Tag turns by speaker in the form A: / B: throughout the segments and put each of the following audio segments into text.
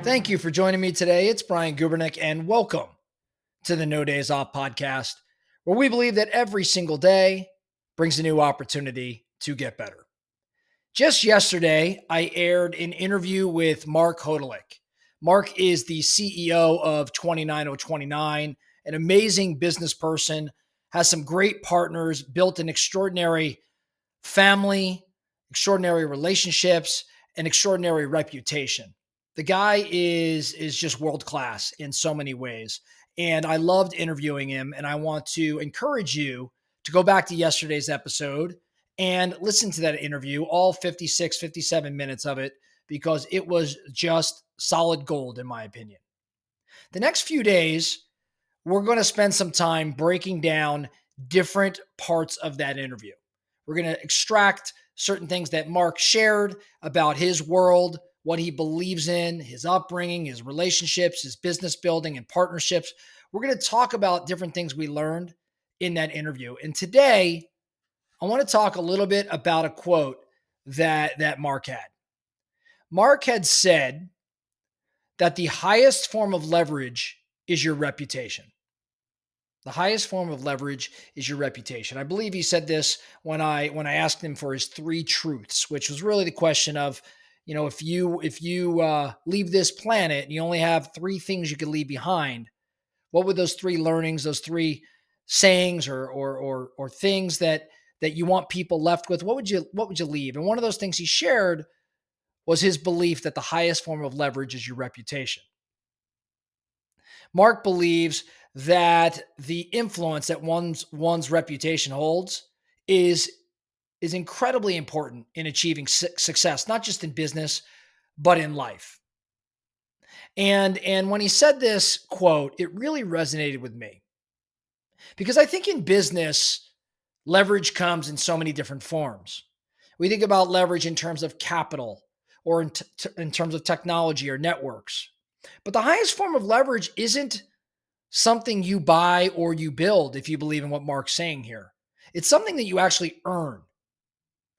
A: Thank you for joining me today. It's Brian Gubernick, and welcome to the No Days Off podcast, where we believe that every single day brings a new opportunity to get better. Just yesterday, I aired an interview with Mark Hodulich. Mark is the CEO of 29029, an amazing business person, has some great partners, built an extraordinary family, extraordinary relationships, and extraordinary reputation. The guy is just world class in so many ways. And I loved interviewing him. And I want to encourage you to go back to yesterday's episode and listen to that interview, all 56, 57 minutes of it, because it was just solid gold, in my opinion. The next few days, we're going to spend some time breaking down different parts of that interview. We're going to extract certain things that Mark shared about his world, what he believes in, his upbringing, his relationships, his business building and partnerships. We're going to talk about different things we learned in that interview. And today, I want to talk a little bit about a quote that Mark had. Mark had said that the highest form of leverage is your reputation. The highest form of leverage is your reputation. I believe he said this when I asked him for his three truths, which was really the question of, if you leave this planet and you only have three things you could leave behind, what would those three learnings, those three sayings or things that you want people left with? What would you leave? And one of those things he shared was his belief that the highest form of leverage is your reputation. Mark believes that the influence that one's reputation holds is incredibly important in achieving success, not just in business, but in life. And when he said this quote, it really resonated with me. Because I think in business, leverage comes in so many different forms. We think about leverage in terms of capital or in terms of technology or networks. But the highest form of leverage isn't something you buy or you build, if you believe in what Mark's saying here. It's something that you actually earn.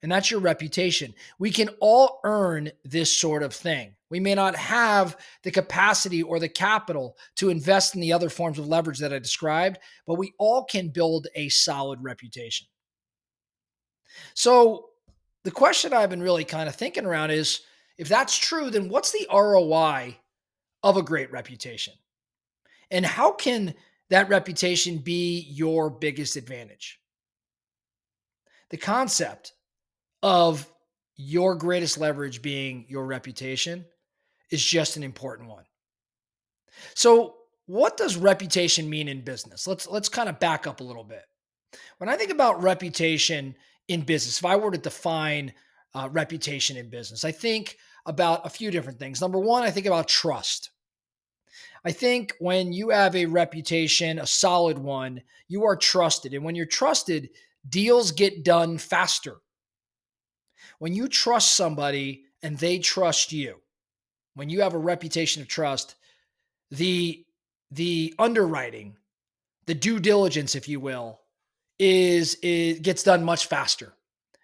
A: And that's your reputation. We can all earn this sort of thing. We may not have the capacity or the capital to invest in the other forms of leverage that I described, but we all can build a solid reputation. So the question I've been really kind of thinking around is, if that's true, then what's the ROI of a great reputation? And how can that reputation be your biggest advantage? The concept of your greatest leverage being your reputation is just an important one. So, what does reputation mean in business? Let's kind of back up a little bit. When I think about reputation in business, if I were to define reputation in business, I think about a few different things. Number one, I think about trust. I think when you have a reputation, a solid one, you are trusted. And when you're trusted, deals get done faster. When you trust somebody and they trust you, when you have a reputation of trust, the underwriting, the due diligence, if you will, it gets done much faster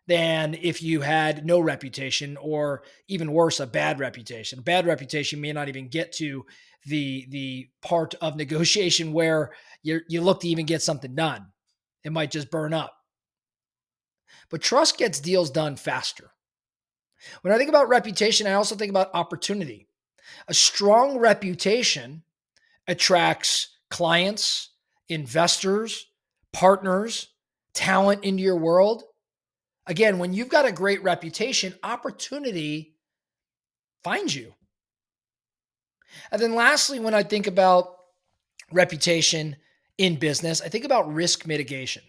A: than if you had no reputation, or even worse, a bad reputation. Bad reputation may not even get to the part of negotiation where you look to even get something done. It might just burn up. But trust gets deals done faster. When I think about reputation, I also think about opportunity. A strong reputation attracts clients, investors, partners, talent into your world. Again, when you've got a great reputation, opportunity finds you. And then lastly, when I think about reputation in business, I think about risk mitigation.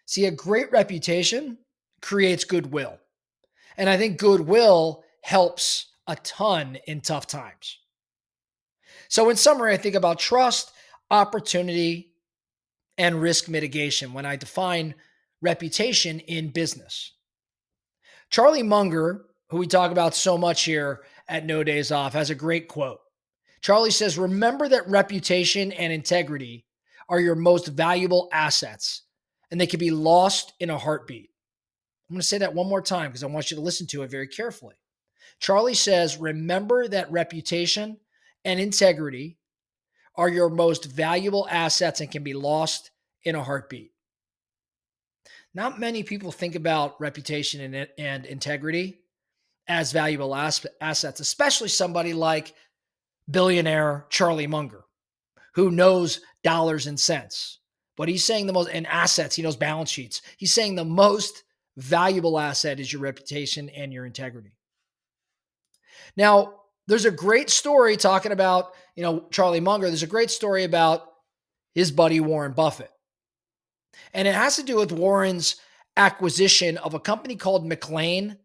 A: See, a great reputation creates goodwill. And I think goodwill helps a ton in tough times. So in summary, I think about trust, opportunity, and risk mitigation when I define reputation in business. Charlie Munger, who we talk about so much here at No Days Off, has a great quote. Charlie says, "Remember that reputation and integrity are your most valuable assets, and they can be lost in a heartbeat." I'm going to say that one more time because I want you to listen to it very carefully. Charlie says, remember that reputation and integrity are your most valuable assets and can be lost in a heartbeat. Not many people think about reputation and integrity as valuable assets, especially somebody like billionaire Charlie Munger, who knows dollars and cents. But he's saying the most, and assets, he knows balance sheets. He's saying the most valuable asset is your reputation and your integrity. Now, there's a great story talking about, Charlie Munger. There's a great story about his buddy Warren Buffett. And it has to do with Warren's acquisition of a company called McLane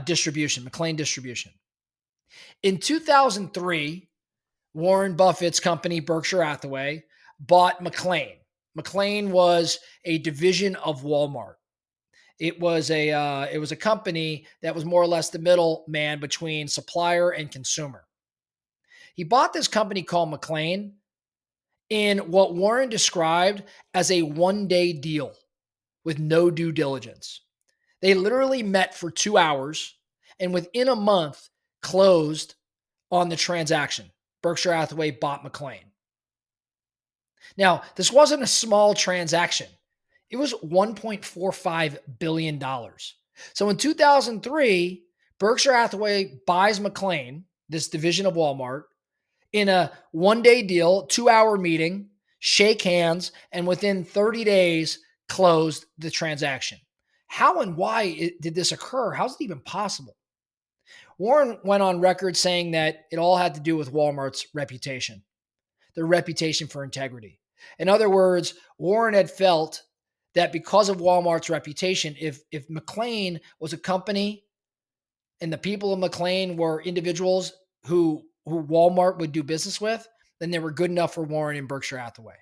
A: Distribution. In 2003, Warren Buffett's company, Berkshire Hathaway, bought McLane. McLane was a division of Walmart. It was a company that was more or less the middleman between supplier and consumer. He bought this company called McLane in what Warren described as a one-day deal with no due diligence. They literally met for 2 hours and within a month closed on the transaction. Berkshire Hathaway bought McLane. Now, this wasn't a small transaction. It was $1.45 billion. So in 2003, Berkshire Hathaway buys McLane, this division of Walmart, in a one-day deal, 2-hour meeting, shake hands, and within 30 days closed the transaction. How and why did this occur? How's it even possible? Warren went on record saying that it all had to do with Walmart's reputation, their reputation for integrity. In other words, Warren had felt that because of Walmart's reputation, if McLane was a company and the people of McLane were individuals who Walmart would do business with, then they were good enough for Warren and Berkshire Hathaway.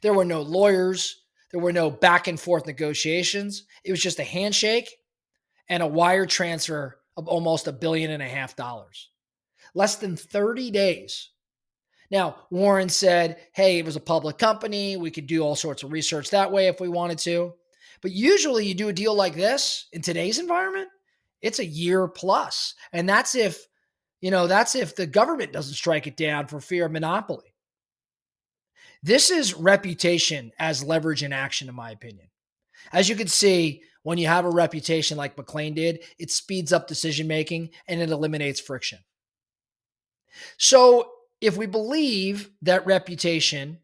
A: There were no lawyers. There were no back and forth negotiations. It was just a handshake and a wire transfer of almost $1.5 billion. Less than 30 days. Now, Warren said, hey, it was a public company. We could do all sorts of research that way if we wanted to. But usually you do a deal like this in today's environment, it's a year plus. And that's if the government doesn't strike it down for fear of monopoly. This is reputation as leverage in action, in my opinion. As you can see, when you have a reputation like McLane did, it speeds up decision-making and it eliminates friction. So if we believe that reputation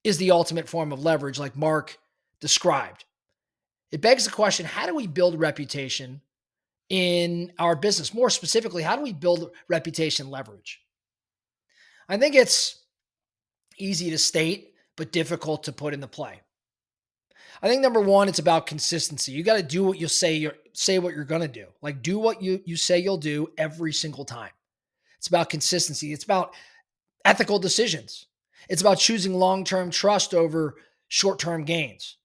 A: is the ultimate form of leverage, like Mark described, it begs the question, how do we build reputation in our business? More specifically, how do we build reputation leverage? I think it's easy to state, but difficult to put into play. I think number one, it's about consistency. You got to do what you say what you're going to do. Like do what you say you'll do every single time. It's about consistency. It's about ethical decisions. It's about choosing long-term trust over short-term gains.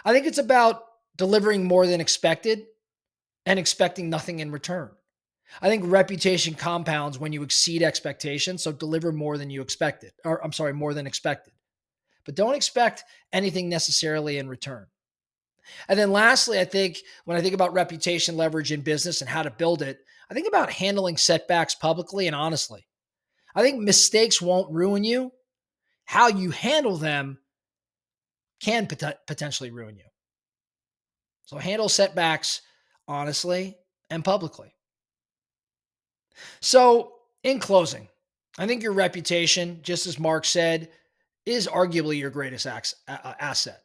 A: I think it's about delivering more than expected and expecting nothing in return. I think reputation compounds when you exceed expectations, so deliver more than expected. But don't expect anything necessarily in return. And then lastly, I think when I think about reputation leverage in business and how to build it, I think about handling setbacks publicly and honestly. I think mistakes won't ruin you. How you handle them can potentially ruin you. So handle setbacks honestly and publicly. So in closing, I think your reputation, just as Mark said, is arguably your greatest asset.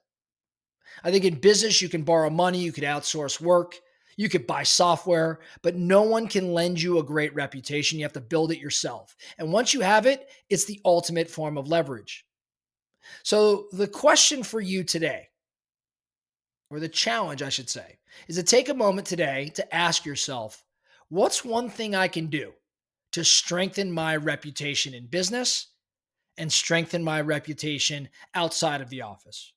A: I think in business, you can borrow money, you could outsource work, you could buy software, but no one can lend you a great reputation. You have to build it yourself. And once you have it, it's the ultimate form of leverage. So the question for you today, or the challenge, I should say, is to take a moment today to ask yourself, what's one thing I can do to strengthen my reputation in business and strengthen my reputation outside of the office?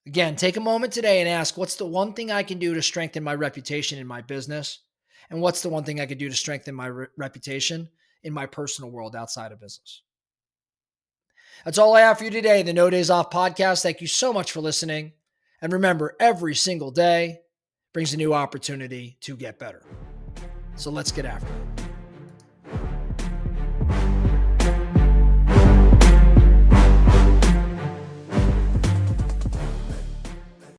A: Again, take a moment today and ask, what's the one thing I can do to strengthen my reputation in my business? And what's the one thing I could do to strengthen my reputation in my personal world outside of business? That's all I have for you today, the No Days Off podcast. Thank you so much for listening. And remember, every single day brings a new opportunity to get better. So let's get after it.